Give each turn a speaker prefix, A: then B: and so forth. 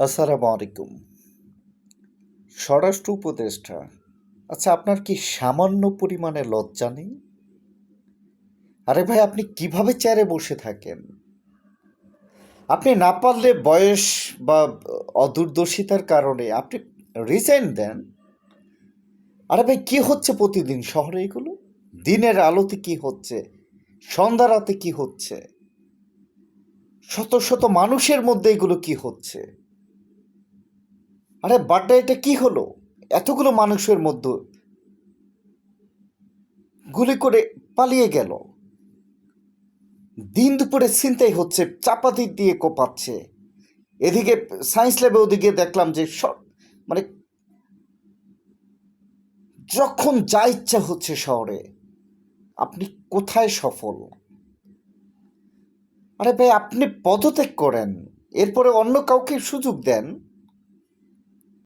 A: আসসালামু আলাইকুম। স্বরাষ্ট্র উপদেষ্টা, আচ্ছা আপনার কি সামান্য পরিমাণে লজ্জা নেই? আরে ভাই, আপনি কিভাবে চেয়ারে বসে থাকেন? আপনি না পারলে বয়স বা অদূরদর্শিতার কারণে আপনি রিজাইন দেন। আরে ভাই, কি হচ্ছে প্রতিদিন শহরে এগুলো? দিনের আলোতে কি হচ্ছে? সন্ধ্যা রাতে কি হচ্ছে? শত শত মানুষের মধ্যে এগুলো কি হচ্ছে? আরে বাড্ডা, এটা কি হলো? এতগুলো মানুষের মধ্যে গুলি করে পালিয়ে গেল। দিন দুপুরে ছিনতাই হচ্ছে, চাপাতি দিয়ে কোপাচ্ছে। এদিকে সায়েন্স ল্যাবে ওদিকে দেখলাম যে সব মানে যখন যা ইচ্ছা হচ্ছে শহরে। আপনি কোথায় সফল? আরে ভাই, আপনি পদত্যাগ করেন, এরপরে অন্য কাউকে সুযোগ দেন।